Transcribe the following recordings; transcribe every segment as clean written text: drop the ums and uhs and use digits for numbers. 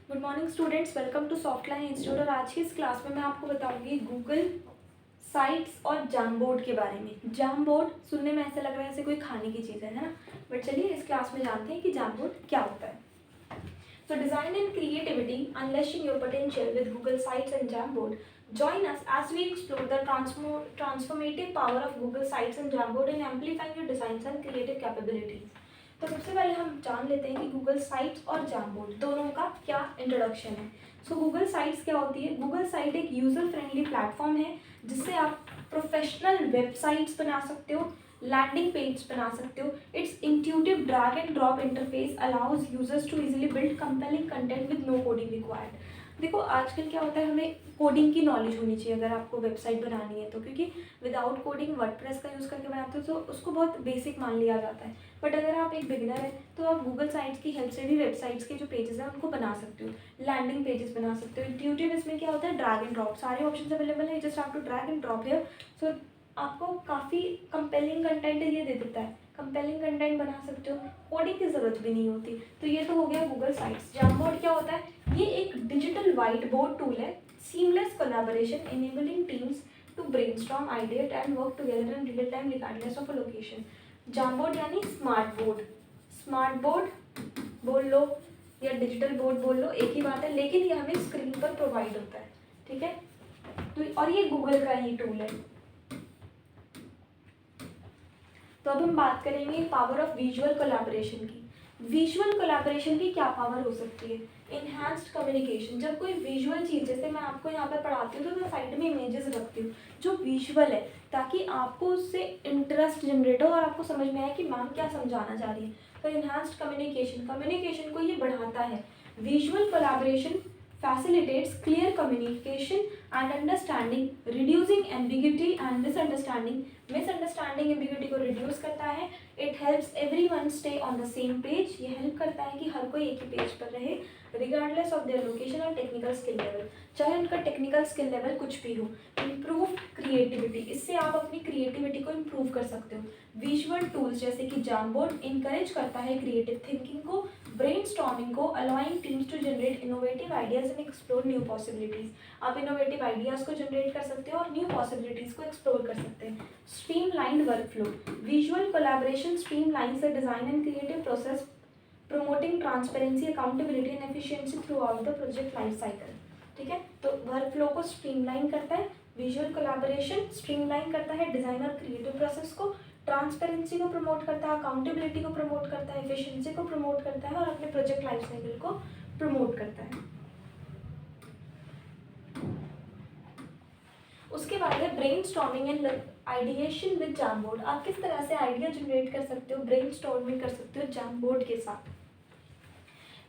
Good morning students, welcome to Softline institute. और आज की इस क्लास में मैं आपको बताऊंगी गूगल साइट्स और जामबोर्ड के बारे में। जामबोर्ड सुनने में ऐसा लग रहा है जैसे कोई खाने की चीज़ है ना, बट चलिए इस क्लास में जानते हैं कि जामबोर्ड क्या होता है। So design and creativity, unleashing your potential with Google Sites and Jamboard. Join us as we explore the transformative power of Google Sites and Jamboard in amplifying your designs and creative capabilities. तो सबसे पहले हम जान लेते हैं कि Google sites और जामबोर्ड दोनों का क्या इंट्रोडक्शन है। सो गूगल साइट्स क्या होती है? गूगल साइट एक यूज़र फ्रेंडली प्लेटफॉर्म है जिससे आप प्रोफेशनल वेबसाइट्स बना सकते हो, लैंडिंग पेज बना सकते हो। It's intuitive drag and drop interface allows users to easily build compelling content with no coding required. देखो आजकल क्या होता है, हमें कोडिंग की नॉलेज होनी चाहिए अगर आपको वेबसाइट बनानी है तो, क्योंकि विदाउट कोडिंग वर्डप्रेस का यूज़ करके बनाते हो तो उसको बहुत बेसिक मान लिया जाता है। बट अगर आप एक बिगिनर है तो आप गूगल साइट्स की हेल्प से भी वेबसाइट्स के जो पेजेस हैं उनको बना सकते हो, लैंडिंग पेजेस बना सकते हो। इंट्यूटिव इसमें क्या होता है, ड्रैग एंड ड्रॉप, सारे ऑप्शन अवेलेबल है, just have to drag and drop here. So आपको काफ़ी कंपेलिंग कंटेंट ये दे देता है, कंपेलिंग कंटेंट बना सकते हो, कोडिंग की ज़रूरत भी नहीं होती। तो ये तो हो गया गूगल साइट्स। जामबोर्ड क्या होता है? ये एक डिजिटल वाइट बोर्ड टूल है, seamless collaboration enabling teams to brainstorm ideas and work together in real time regardless of a location. Jamboard यानी स्मार्ट बोर्ड, स्मार्ट बोर्ड बोल लो या डिजिटल बोर्ड बोल लो, एक ही बात है, लेकिन ये हमें स्क्रीन पर प्रोवाइड होता है, ठीक है। तो और ये गूगल का ही टूल है। तो अब हम बात करेंगे पावर ऑफ विजुअल कोलैबोरेशन की। विजुअल कोलैबोरेशन की क्या पावर हो सकती है? Enhanced communication. जब कोई विजुअल चीज़, जैसे मैं आपको यहाँ पर पढ़ाती हूँ तो मैं साइड में इमेजेस रखती हूँ जो विजुअल है, ताकि आपको उससे इंटरेस्ट जनरेट हो और आपको समझ में आए कि मैम क्या समझाना चाह रही है। तो इनहैंस्ड कम्युनिकेशन, कम्युनिकेशन को ये बढ़ाता है। Visual collaboration facilitates clear communication and understanding, reducing ambiguity and misunderstanding. Misunderstanding ambiguity को रिड्यूस करता है। It helps everyone stay on the same page. ये हेल्प करता है कि हर कोई एक ही पेज पर रहे, रिगार्डलेस ऑफ देयर लोकेशन और टेक्निकल स्किल लेवल, चाहे उनका टेक्निकल स्किल लेवल कुछ भी हो। इम्प्रूव क्रिएटिविटी, इससे आप अपनी क्रिएटिविटी को इम्प्रूव कर सकते हो। विजुअल टूल्स जैसे कि जामबोर्ड इनकरेज करता है क्रिएटिव थिंकिंग को, ब्रेनस्टॉर्मिंग को, allowing teams to generate innovative ideas and explore new possibilities. आप इनोवेटिव आइडियाज को जनरेट कर सकते हो और न्यू पॉसिबिलिटीज को एक्सप्लोर कर सकते हैं। Streamlined workflow, visual collaboration streamlines the design and creative process, promoting transparency, accountability and efficiency throughout the project life cycle। ठीक है, तो वर्कफ्लो को स्ट्रीमलाइन करता है, विजुअल कोलैबोरेशन स्ट्रीमलाइन करता है डिजाइन और क्रिएटिव प्रोसेस को, ट्रांसपेरेंसी को प्रमोट करता है, अकाउंटेबिलिटी को प्रमोट करता है, एफिशिएंसी को प्रमोट करता है और अपने प्रोजेक्ट लाइफ साइकिल को प्रमोट करता है। उसके बाद है ब्रेनस्टॉर्मिंग एंड आइडिएशन विद जामबोर्ड। आप किस तरह से आइडिया जनरेट कर सकते हो, ब्रेनस्टॉर्मिंग कर सकते हो जामबोर्ड के साथ।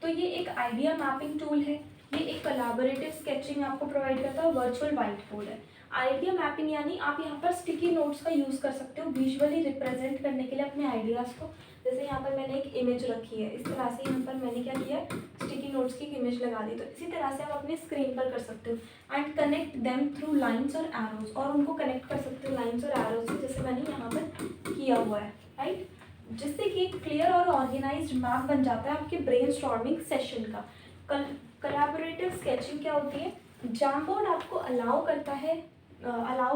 तो ये एक आइडिया मैपिंग टूल है, ये एक कोलैबोरेटिव स्केचिंग आपको प्रोवाइड करता है, वर्चुअल वाइट बोर्ड है। आइडिया मैपिंग यानी आप यहाँ पर स्टिकी नोट्स का यूज़ कर सकते हो विजुअली रिप्रेजेंट करने के लिए अपने आइडियाज़ को। जैसे यहाँ पर मैंने एक इमेज रखी है, इस तरह से यहाँ पर मैंने क्या किया, स्टिकी नोट्स की इमेज लगा दी। तो इसी तरह से आप अपने स्क्रीन पर कर सकते हो। And connect them through lines और एरोज, और उनको कनेक्ट कर सकते हो लाइन्स और एरोज से, जैसे मैंने यहाँ पर किया हुआ है, राइट। जिससे कि एक क्लियर और ऑर्गेनाइज्ड मैप बन जाता है आपके ब्रेनस्टॉर्मिंग सेशन का। कोलैबोरेटिव स्केचिंग क्या होती है? जामबोर्ड आपको अलाउ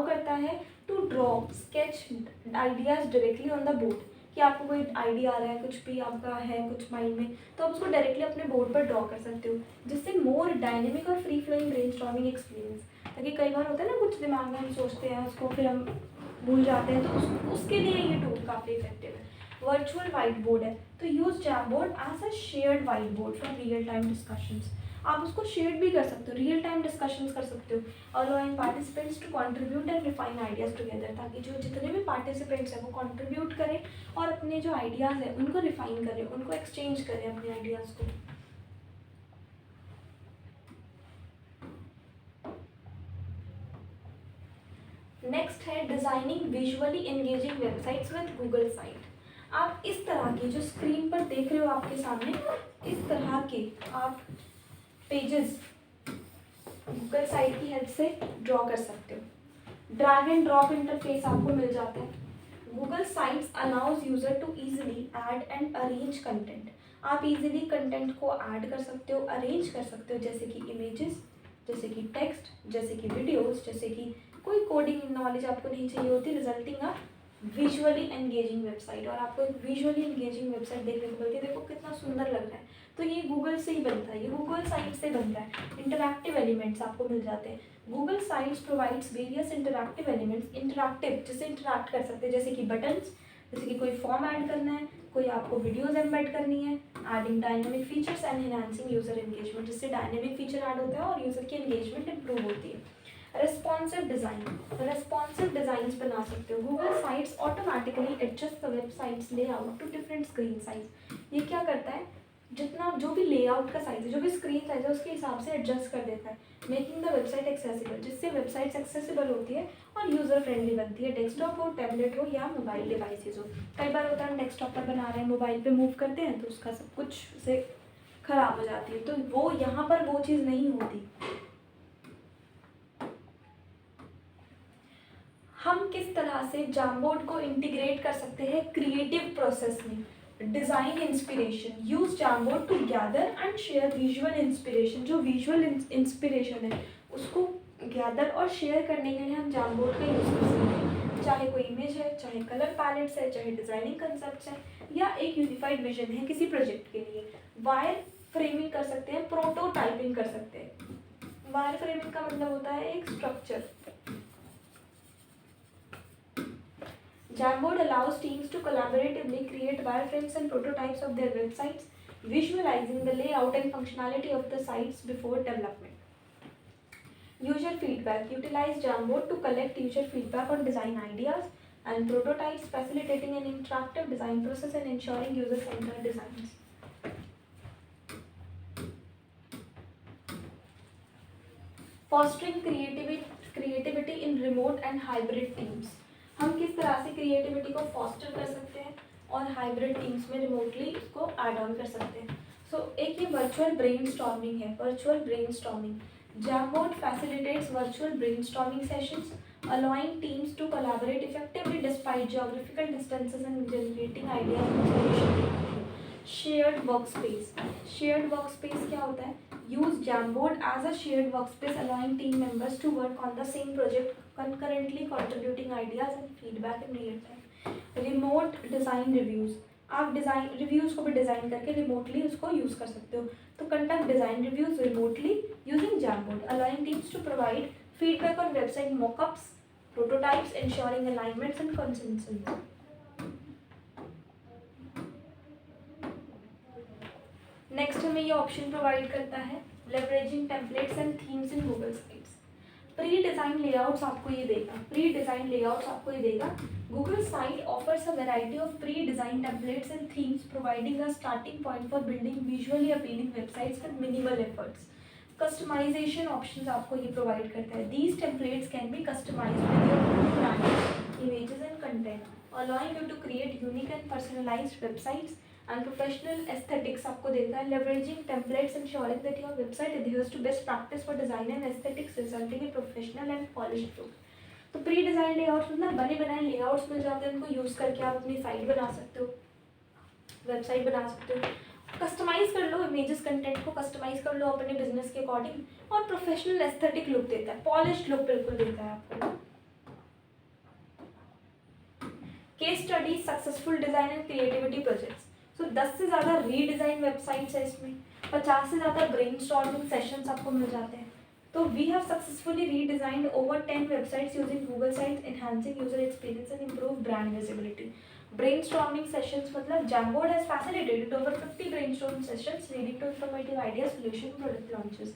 करता है to draw sketch ideas directly on the board. कि आपको कोई आइडिया आ रहा है, कुछ भी आपका है कुछ माइंड में, तो आप उसको डायरेक्टली अपने बोर्ड पर ड्रॉ कर सकते हो, जिससे मोर डायनेमिक और फ्री फ्लोइंग ब्रेनस्टॉर्मिंग एक्सपीरियंस। ताकि कई बार होता है ना, कुछ दिमाग में हम सोचते हैं उसको फिर हम भूल जाते हैं, तो उसके लिए ये टूल काफ़ी इफेक्टिव है। वर्चुअल वाइट बोर्ड है, तो use Jamboard as a shared white board for real time discussions. आप उसको शेयर भी कर सकते हो, रियल टाइम डिस्कशंस कर सकते हो, allowing participants to contribute and refine ideas together, ताकि जो जितने भी पार्टिसिपेंट्स हैं वो कंट्रीब्यूट करें और अपने जो आइडियाज़ हैं उनको रिफाइन करें, उनको एक्सचेंज करें अपने आइडियाज़ को। नेक्स्ट है designing visually engaging websites with Google site. आप इस तरह की जो स्क्रीन पर देख रहे हो आपके सामने, इस तरह के आप पेजेस गूगल साइट की हेल्प से ड्रॉ कर सकते हो। ड्रैग एंड ड्रॉप इंटरफेस आपको मिल जाता है। Google sites allows user to easily add and arrange content. आप इजीली कंटेंट को ऐड कर सकते हो, अरेंज कर सकते हो, जैसे कि इमेजेस, जैसे कि टेक्स्ट, जैसे कि वीडियोस, जैसे कि कोई कोडिंग नॉलेज आपको नहीं चाहिए होती, रिजल्टिंग अ विजुअली एंगेजिंग वेबसाइट। और आपको एक विजुअली एंगेजिंग वेबसाइट देखने को मिलती है, देखो कितना सुंदर लग रहा है। तो ये गूगल से ही बनता है, ये गूगल साइट से बनता है। इंटरैक्टिव एलिमेंट्स आपको मिल जाते हैं। Google sites provides various interactive elements, interactive जिससे इंटरैक्ट कर सकते हैं, जैसे कि बटन्स, जैसे कि कोई फॉर्म ऐड करना है, कोई आपको वीडियोस एम्बेड करनी है, adding dynamic features and enhancing user engagement, जिससे डायनेमिक फीचर ऐड होता है और यूजर की एंगेजमेंट इंप्रूव होती है। रेस्पॉन्सिव डिज़ाइन, रेस्पॉन्सिव डिज़ाइंस बना सकते हो। Google sites automatically adjust the website's layout to different screen size. ये क्या करता है, जितना जो भी लेआउट का साइज है, जो भी स्क्रीन साइज है, उसके हिसाब से एडजस्ट कर देता है, मेकिंग द वेबसाइट एक्सेसिबल, जिससे वेबसाइट्स एक्सेसिबल होती है और यूज़र फ्रेंडली बनती है। डेस्कटॉप हो, टैबलेट हो या मोबाइल डिवाइसेज हो। कई बार होता है डेस्कटॉप पर बना रहे हैं, मोबाइल पे मूव करते हैं तो उसका सब कुछ से ख़राब हो जाती है, तो वो यहाँ पर वो चीज़ नहीं होती। हम किस तरह से जामबोर्ड को इंटीग्रेट कर सकते हैं क्रिएटिव प्रोसेस में। Design inspiration, use Jamboard to gather and share visual inspiration. जो विजुअल इंस्पिरेशन है उसको गैदर और शेयर करने के लिए हम जामबोर्ड का यूज़ कर सकते हैं, चाहे कोई इमेज है, चाहे कलर पैलेट्स है, चाहे डिज़ाइनिंग कंसेप्ट है, या एक यूनिफाइड विजन है किसी प्रोजेक्ट के लिए। वायर फ्रेमिंग कर सकते हैं, प्रोटोटाइपिंग कर सकते हैं। वायर फ्रेमिंग का मतलब होता है एक structure. Jamboard allows teams to collaboratively create wireframes and prototypes of their websites, visualizing the layout and functionality of the sites before development. User feedback. Utilize Jamboard to collect user feedback on design ideas and prototypes, facilitating an interactive design process and ensuring user-centered designs. Fostering creativity in remote and hybrid teams. हम किस तरह से creativity को foster कर सकते हैं और hybrid teams में रिमोटली इसको ऐड ऑन कर सकते हैं। सो एक ये वर्चुअल ब्रेनस्टॉर्मिंग है, virtual brainstorming. Jamboard facilitates virtual brainstorming sessions, allowing teams to collaborate effectively despite geographical distances and generating ideas and solutions. Shared workspace. Shared workspace क्या होता है? Use Jamboard as a shared workspace, allowing team members to work on the same project concurrently, contributing ideas and feedback in real time. Remote design reviews. आप design reviews को भी design करके remotely उसको use कर सकते हो। तो conduct design reviews remotely using Jamboard, allowing teams to provide feedback on website mockups, prototypes, ensuring alignments and consensus. Next हमें ये ऑप्शन प्रोवाइड करता है leveraging templates and themes in Google sites. Pre design layouts आपको ये देगा, pre design layouts आपको ये देगा। Google site offers a variety of pre design templates and themes, providing a starting point for building visually appealing websites with minimal efforts. Customization options आपको ये provide करता है। These templates can be customized with your own brand, images and content, allowing you to create unique and personalized websites and professional aesthetics आपको देता है। leveraging templates ensuring that your website adheres to best practice for design and aesthetics, resulting in professional and polished look। तो pre design layouts मतलब बने बनाए layouts मिल जाते हैं, उनको यूज़ करके आप अपनी साइट बना सकते हो, वेबसाइट बना सकते हो। कस्टमाइज़ कर लो इमेजेस, कंटेंट को कस्टमाइज़ कर लो अपने बिजनेस के अकॉर्डिंग, और प्रोफेशनल एस्थेटिक लुक देता है, पॉलिश्ड लुक बिल्कुल देता है आपको। Case study successful design and creativity projects. So 10 से ज़्यादा रीडिज़ाइन वेबसाइट्स है इसमें, 50 से ज़्यादा ब्रेनस्टॉर्मिंग सेशंस आपको मिल जाते हैं। तो we have successfully redesigned over 10 websites using Google sites, enhancing user experience and improve brand visibility. Brainstorming sessions मतलब Jamboard has facilitated over 50 brainstorm sessions leading to informative ideas, solution, product launches।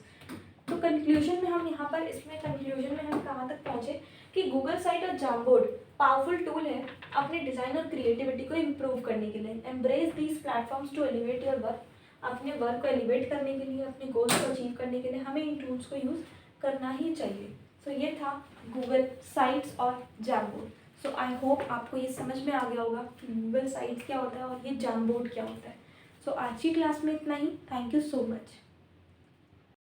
तो conclusion में हम यहाँ पर इसमें conclusion में हम कहाँ तक पहुँचे कि गूगल साइट और Jamboard पावरफुल टूल है अपने डिज़ाइन और क्रिएटिविटी को इम्प्रूव करने के लिए। Embrace these platforms to elevate your work. अपने वर्क को एलिवेट करने के लिए, अपने गोल्स को अचीव करने के लिए हमें इन टूल्स को यूज़ करना ही चाहिए। सो ये था गूगल साइट्स और Jamboard। सो आई होप आपको ये समझ में आ गया होगा कि गूगल साइट्स क्या होता है और ये Jamboard क्या होता है। सो आज की क्लास में इतना ही। Thank you so much.